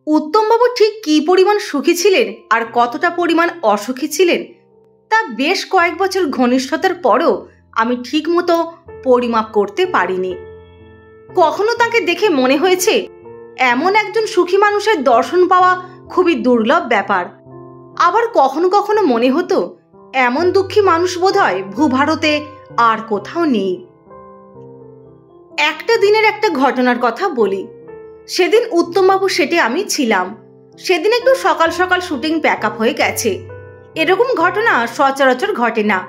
উত্তমবাবু ঠিক কী পরিমাণ সুখী ছিলেন আর কতটা পরিমাণ অসুখী ছিলেন তা বেশ কয়েক বছর ঘনিষ্ঠতার পরও আমি ঠিকমতো পরিমাপ করতে পারিনি। কখনো তাকে দেখে মনে হয়েছে এমন একজন সুখী মানুষের দর্শন পাওয়া খুবই দুর্লভ ব্যাপার। আবার কখনো কখনো মনে হতো এমন দুঃখী মানুষ বোধহয় ভূভারতে আর কোথাও নেই। একটা দিনের একটা ঘটনার কথা বলি। সেদিন উত্তমবাবু সেটে আমি ছিলাম। সেদিন একটু সকাল সকাল শুটিং প্যাক আপ হয়ে গেছে। এরকম ঘটনা সচরাচর ঘটে না।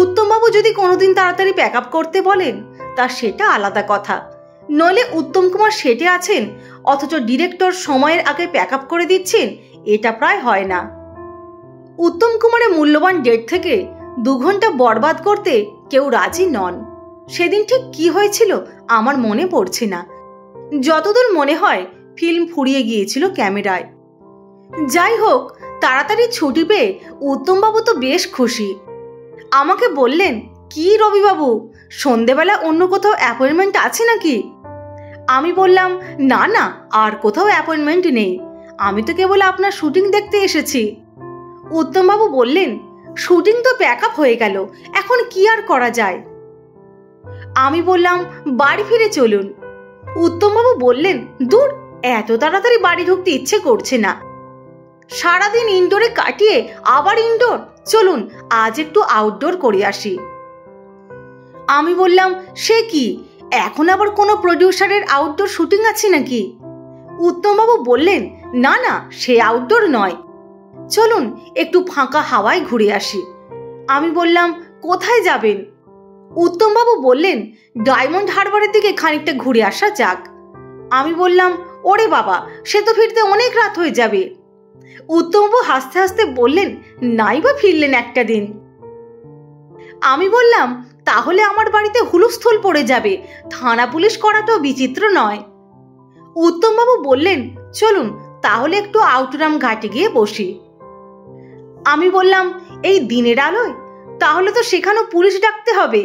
উত্তমবাবু যদি কোনোদিন তাড়াতাড়ি প্যাক আপ করতে বলেন তা সেটা আলাদা কথা, নইলে উত্তম কুমার সেটে আছেন অথচ ডিরেক্টর সময়ের আগে প্যাক আপ করে দিচ্ছেন, এটা প্রায় হয় না। উত্তম কুমারের মূল্যবান ডেট থেকে 2 ঘন্টা বরবাদ করতে কেউ রাজি নন। সেদিন ঠিক কি হয়েছিল আমার মনে পড়ছে না। যতদূর মনে হয় ফিল্ম ফুরিয়ে গিয়েছিল ক্যামেরায়। যাই হোক, তাড়াতাড়ি ছুটি পেয়ে উত্তমবাবু তো বেশ খুশি। আমাকে বললেন, কি রবিবাবু, সন্ধেবেলা অন্য কোথাও অ্যাপয়েন্টমেন্ট আছে নাকি? আমি বললাম, না না, আর কোথাও অ্যাপয়েন্টমেন্ট নেই, আমি তো কেবল আপনার শুটিং দেখতে এসেছি। উত্তমবাবু বললেন, শুটিং তো প্যাক আপ হয়ে গেল, এখন কি আর করা যায়? আমি বললাম, বাড়ি ফিরে চলুন। উত্তমবাবু বললেন, দূর, এত তাড়াতাড়ি বাড়ি ঢুকতে ইচ্ছে করছে না। সারাদিন ইনডোরে কাটিয়ে আবার ইনডোর, চলুন আজ একটু আউটডোর করে আসি। আমি বললাম, সে কি, এখন আবার কোনো প্রডিউসারের আউটডোর শুটিং আছে নাকি? উত্তমবাবু বললেন, না না, সে আউটডোর নয়, চলুন একটু ফাঁকা হাওয়ায় ঘুরে আসি। আমি বললাম, কোথায় যাবেন? উত্তমবাবু বললেন, ডায়মন্ড হারবারের দিকে খানিকটা ঘুরে আসা যাক। আমি বললাম, ওরে বাবা, সে তো ফিরতে অনেক রাত হয়ে যাবে। উত্তমবাবু হাসতে হাসতে বললেন, নাই বা ফিরলেন একটা দিন। আমি বললাম, তাহলে আমার বাড়িতে হুলস্থুল পড়ে যাবে, থানা পুলিশ করাটাও বিচিত্র নয়। উত্তমবাবু বললেন, চলুন তাহলে একটু আউটরাম ঘাটে গিয়ে বসি। আমি বললাম, এই দিনের আলোয়? তাহলে তো সেখানেও পুলিশ ডাকতে হবে।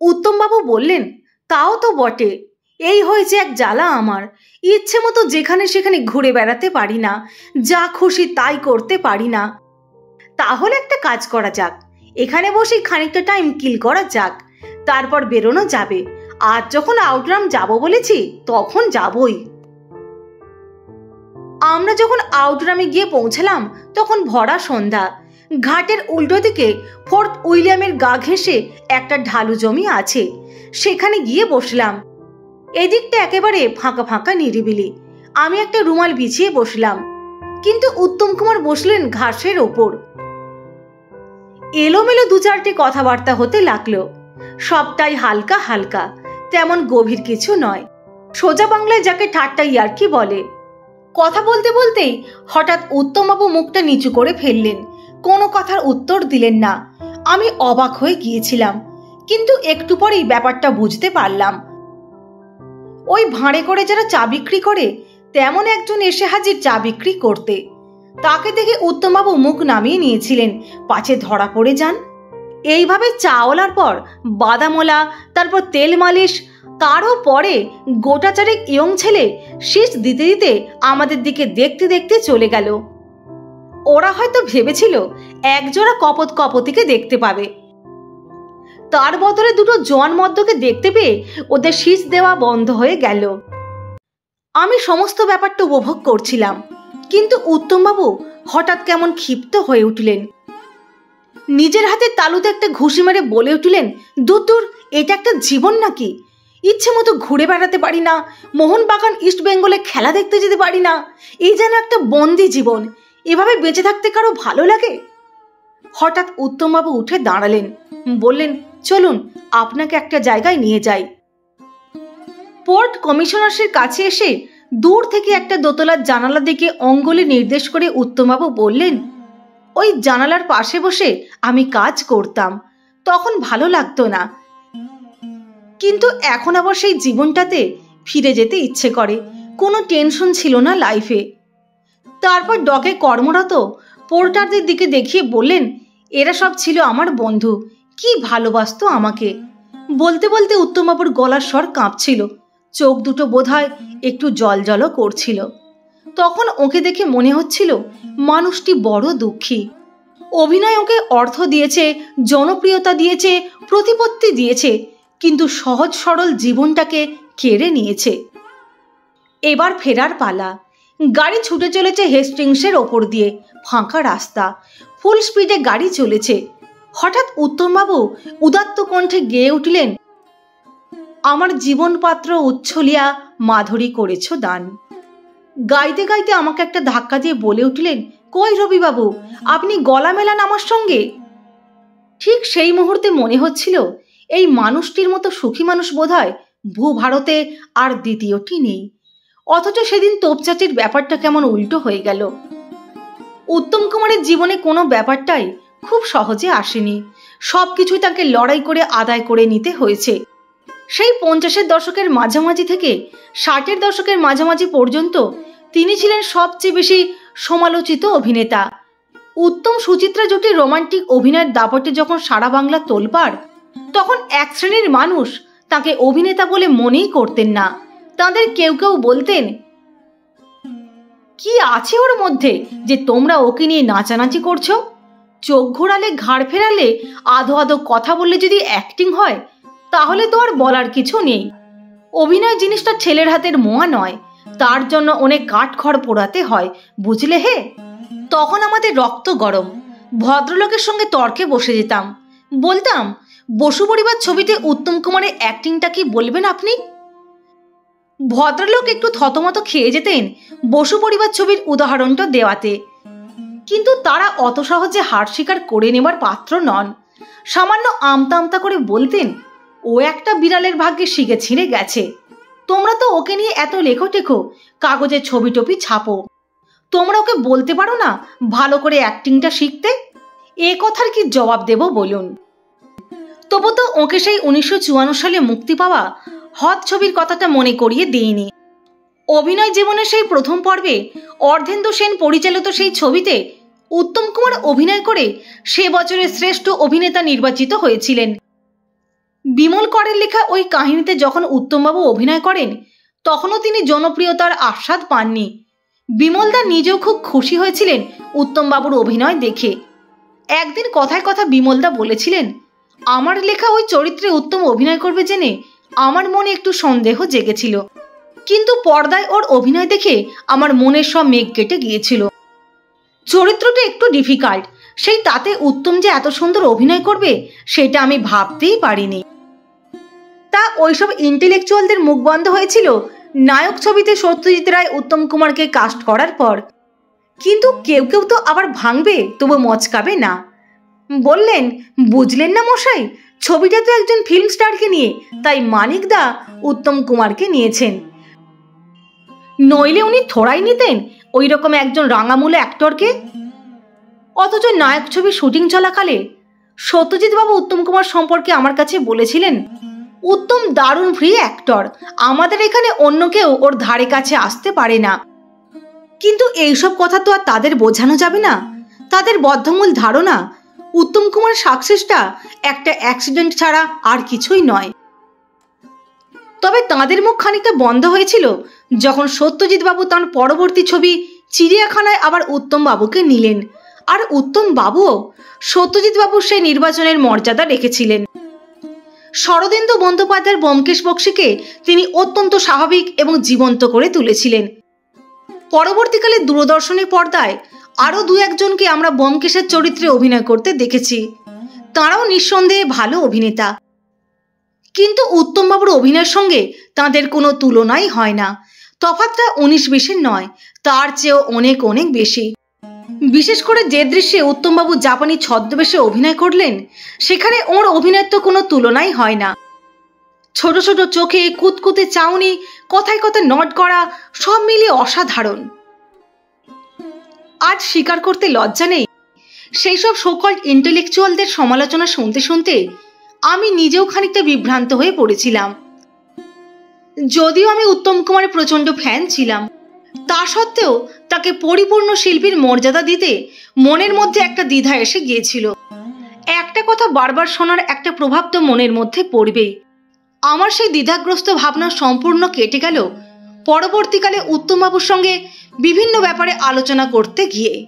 উত্তমবাবু বললেন, তাও তো বটে, এই হয়েছে এক জ্বালা আমার, ইচ্ছে মতো যেখানে সেখানে ঘুরে বেড়াতে পারি না, যা খুশি তাই করতে পারি না। তাহলে একটা কাজ করা যাক, এখানে বসে খানিকটা টাইম কিল করা যাক, তারপর বেরোনো যাবে। আজ যখন আউটরাম যাব বলেছি তখন যাবই। আমরা যখন আউটরামে গিয়ে পৌঁছলাম তখন ভরা সন্ধ্যা। ঘাটের উল্টো দিকে ফোর্ট উইলিয়ামের গা ঘেঁষে একটা ঢালু জমি আছে, সেখানে গিয়ে বসলাম। এদিকটা একেবারে ফাঁকা ফাঁকা নিরিবিলি। আমি একটা রুমাল বিছিয়ে বসলাম, কিন্তু উত্তম কুমার বসলেন ঘাসের ওপর। এলোমেলো 2-4টে কথাবার্তা হতে লাগলো, সবটাই হালকা হালকা, তেমন গভীর কিছু নয়, সোজা বাংলায় যাকে ঠাট্টা ইয়ার্কি বলে। কথা বলতে বলতেই হঠাৎ উত্তমবাবু মুখটা নিচু করে ফেললেন, কোনো কথার উত্তর দিলেন না। আমি অবাক হয়ে গিয়েছিলাম, কিন্তু একটু পরেই ব্যাপারটা বুঝতে পারলাম। ওই ভাঁড়ে করে যারা চা বিক্রি করে তেমন একজন এসে হাজির চা বিক্রি করতে। তাকে দেখে উত্তমবাবু মুখ নামিয়ে নিয়েছিলেন, পাছে ধরা পড়ে যান। এইভাবে চাওয়ালার পর বাদামওয়ালা, তারপর তেল মালিশ, তারও পরে গোটা চারেক ইয়ং ছেলে শীষ দিতে দিতে আমাদের দিকে দেখতে দেখতে চলে গেল। ওরা হয়তো ভেবেছিল একজোড়া কপত কপতিকে দেখতে পাবে, তার বদলে 2টো জোয়ান মদ্যকে দেখতে পেয়ে ওদের শীষ দেওয়া বন্ধ হয়ে গেল। আমি সমস্ত ব্যাপারটা উপভোগ করছিলাম, কিন্তু উত্তমবাবু হঠাৎ কেমন ক্ষিপ্ত হয়ে উঠলেন। নিজের হাতে তালুতে একটা ঘুষি মেরে বলে উঠলেন, দূর, এটা একটা জীবন নাকি? ইচ্ছে মতো ঘুরে বেড়াতে পারি না, মোহনবাগান ইস্ট বেঙ্গলে খেলা দেখতে যেতে পারি না, এই যেন একটা বন্দি জীবন। এভাবে বেঁচে থাকতে কারো ভালো লাগে? হঠাৎ উত্তমবাবু উঠে দাঁড়ালেন, বললেন, চলুন আপনাকে একটা জায়গায় নিয়ে যাই। পোর্ট কমিশনারের কাছে এসে দূর থেকে একটা দোতলার জানালা দিকে অঙ্গুলি নির্দেশ করে উত্তমবাবু বললেন, ওই জানালার পাশে বসে আমি কাজ করতাম, তখন ভালো লাগতো না, কিন্তু এখন আবার সেই জীবনটাতে ফিরে যেতে ইচ্ছে করে। কোনো টেনশন ছিল না লাইফে। তারপর ডকে কর্মরত পোর্টারদের দিকে দেখিয়ে বললেন, এরা সব ছিল আমার বন্ধু, কি ভালোবাসতো আমাকে। বলতে বলতে উত্তমবাবুর গলার স্বর কাঁপছিল। চোখ দুটো বোধহয় একটু জলজলও করছিল। তখন ওকে দেখে মনে হচ্ছিল মানুষটি বড় দুঃখী। অভিনয় ওকে অর্থ দিয়েছে, জনপ্রিয়তা দিয়েছে, প্রতিপত্তি দিয়েছে, কিন্তু সহজ সরল জীবনটাকে কেড়ে নিয়েছে। এবার ফেরার পালা। গাড়ি ছুটে চলেছে হেস্টিংসের ওপর দিয়ে। ফাঁকা রাস্তা, ফুল স্পিডে গাড়ি চলেছে। হঠাৎ উত্তমবাবু উদাত্ত কণ্ঠে গেয়ে উঠলেন, আমার জীবন পাত্র উচ্ছলিয়া মাধুরী করেছ দান। গাইতে গাইতে আমাকে একটা ধাক্কা দিয়ে বলে উঠলেন, কই রবিবাবু, আপনি গলা মেলান আমার সঙ্গে। ঠিক সেই মুহূর্তে মনে হচ্ছিল এই মানুষটির মতো সুখী মানুষ বোধহয় ভূভারতে আর দ্বিতীয়টি নেই। অথচ সেদিন তোপচাচির ব্যাপারটা কেমন উল্টো হয়ে গেল। উত্তম কুমারের জীবনে কোনো ব্যাপারটাই খুব সহজে আসেনি। সবকিছুই তাকে লড়াই করে আদায় করে নিতে হয়েছে। সেই 50-এর দশকের মাঝামাঝি থেকে 60-এর দশকের মাঝামাঝি পর্যন্ত তিনি ছিলেন সবচেয়ে বেশি সমালোচিত অভিনেতা। উত্তম সুচিত্রা জুটির রোমান্টিক অভিনয়ের দাপটে যখন সারা বাংলা তোলপাড়, তখন এক শ্রেণীর মানুষ তাকে অভিনেতা বলে মনেই করতেন না। তাদের কেউ কেউ বলতেন, কি আছে ওর মধ্যে যে তোমরা ওকে নিয়ে নাচানাচি করছো? চোখ ঘোরালে, ঘাড় ফেরালে, আধো আধো কথা বললে যদি অ্যাক্টিং হয়, তাহলে তো আর বলার কিছু নেই। অভিনয় জিনিসটা ছেলের হাতের মোয়া নয়, তার জন্য অনেক কাঠখড় পোড়াতে হয়, বুঝলে হে? তখন আমাদের রক্ত গরম। ভদ্রলোকের সঙ্গে তর্কে বসে যেতাম। বলতাম, বসু পরিবার ছবিতে উত্তম কুমারের অ্যাক্টিংটা কি বলবেন আপনি? ভদ্রলোক একটু থতমত খেয়ে যেতেন বসু পরিবার ছবির উদাহরণটা দেওয়াতে, কিন্তু তারা অত সহজে হার স্বীকার করে নেবার পাত্র নন। সামান্য আমতা আমতা করে বলতেন, ও একটা বিড়ালের ভাগ্যে শিখে ছিঁড়ে গেছে। তোমরা তো ওকে নিয়ে এত লেখো টেখো, কাগজে ছবি টপি ছাপো, তোমরা ওকে বলতে পারো না ভালো করে অ্যাক্টিংটা শিখতে? এ কথার কি জবাব দেব বলুন? তবু তো ওকে সেই 1954 সালে মুক্তি পাওয়া হদ ছবির কথাটা মনে করিয়ে দিইনি। অভিনয় জীবনের সেই প্রথম পর্বে অর্ধেন্দু সেন পরিচালিত সেই ছবিতে উত্তম কুমার অভিনয় করে সে বছরের শ্রেষ্ঠ অভিনেতা নির্বাচিত হয়েছিলেন। বিমল করের লেখা ওই কাহিনীতে যখন উত্তমবাবু অভিনয় করেন, তখনও তিনি জনপ্রিয়তার আস্বাদ পাননি। বিমলদা নিজেও খুব খুশি হয়েছিলেন উত্তমবাবুর অভিনয় দেখে। একদিন কথায় কথা বিমলদা বলেছিলেন, আমার লেখা ওই চরিত্রে উত্তম অভিনয় করবে জেনে আমার মনে একটু সন্দেহ জেগেছিল, কিন্তু পর্দায় ওর অভিনয় দেখে আমার মনের সব মেঘ কেটে গিয়েছিল। চরিত্রটা একটু ডিফিকাল্ট, সেই তাতে উত্তম যে এত সুন্দর অভিনয় করবে সেটা আমি ভাবতেই পারিনি। তা ওইসব ইন্টেলেকচুয়ালদের মুখ বন্ধ হয়েছিল নায়ক ছবিতে সত্যজিৎ রায় উত্তম কুমারকে কাস্ট করার পর, কিন্তু কেউ কেউ তো আবার ভাঙবে তবু মচকাবে না। বললেন, বুঝলেন না মশাই, ছবিটা তো একজন ফিল্ম স্টারকে নিয়ে, তাই মানিকদা উত্তম কুমারকে নিয়েছেন, নইলে উনি থোড়াই নিতেন ওই রকম একজন রাঙামুলে অ্যাক্টরকে। অথচ নায়ক ছবি শুটিং চলাকালে সত্যজিৎ বাবু উত্তম কুমার সম্পর্কে আমার কাছে বলেছিলেন, উত্তম দারুণ ফ্রি অ্যাক্টর, আমাদের এখানে অন্য কেউ ওর ধারে কাছে আসতে পারে না। কিন্তু এইসব কথা তো আর তাদের বোঝানো যাবে না। তাদের বদ্ধমূল ধারণা উত্তম কুমার সাকসেসটা একটা অ্যাক্সিডেন্ট ছাড়া আর কিছুই নয়। তবে তাদের মুখ খানিকটা বন্ধ হয়েছিল যখন সত্যজিৎ বাবু তাঁর পরবর্তী ছবি চিড়িয়াখানায় আবার উত্তম বাবুকে নিলেন, আর উত্তম বাবুও সত্যজিৎ বাবুর সেই নির্বাচনের মর্যাদা রেখেছিলেন। শরদিন্দু বন্দ্যোপাধ্যায়ের ব্যোমকেশ বক্সীকে তিনি অত্যন্ত স্বাভাবিক এবং জীবন্ত করে তুলেছিলেন। পরবর্তীকালে দূরদর্শনের পর্দায় আরও দু একজনকে আমরা ব্যোমকেশের চরিত্রে অভিনয় করতে দেখেছি, তাঁরাও নিঃসন্দেহে ভালো অভিনেতা, কিন্তু উত্তমবাবুর অভিনয়ের সঙ্গে তাঁদের কোনো তুলনাই হয় না। তফাৎটা 19-20-এর নয়, তার চেয়েও অনেক অনেক বেশি। বিশেষ করে যে দৃশ্যে উত্তমবাবু জাপানি ছদ্মবেশে অভিনয় করলেন, সেখানে ওর অভিনয়ের তো কোনো তুলনাই হয় না। ছোট ছোট চোখে, কুতকুতে চাউনি, কথায় কথায় নট করা, সব মিলিয়ে অসাধারণ। আজ স্বীকার করতে লজ্জা নেই, সেই সব সোকল্ড ইন্টেলেকচুয়ালদের সমালোচনা শুনতে শুনতে আমি নিজেও খানিকটা বিভ্রান্ত হয়ে পড়েছিলাম। যদিও আমি উত্তম কুমারের প্রচণ্ড ফ্যান ছিলাম, তা সত্ত্বেও তাকে পরিপূর্ণ শিল্পীর মর্যাদা দিতে মনের মধ্যে একটা দ্বিধা এসে গিয়েছিল। একটা কথা বারবার শোনার একটা প্রভাব তো মনের মধ্যে পড়বেই। আমার সেই দ্বিধাগ্রস্ত ভাবনা সম্পূর্ণ কেটে গেল পরবর্তীকালে উত্তমবাবুর সঙ্গে বিভিন্ন ব্যাপারে আলোচনা করতে গিয়ে।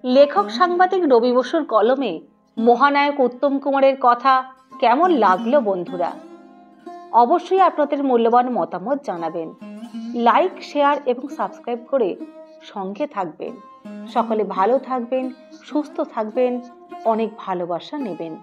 লেখক সাংবাদিক রবি বসুর কলমে মহানায়ক উত্তম কুমারের কথা কেমন লাগলো বন্ধুরা? অবশ্যই আপনাদের মূল্যবান মতামত জানাবেন। লাইক, শেয়ার এবং সাবস্ক্রাইব করে সঙ্গে থাকবেন। সকলে ভালো থাকবেন, সুস্থ থাকবেন, অনেক ভালোবাসা নেবেন।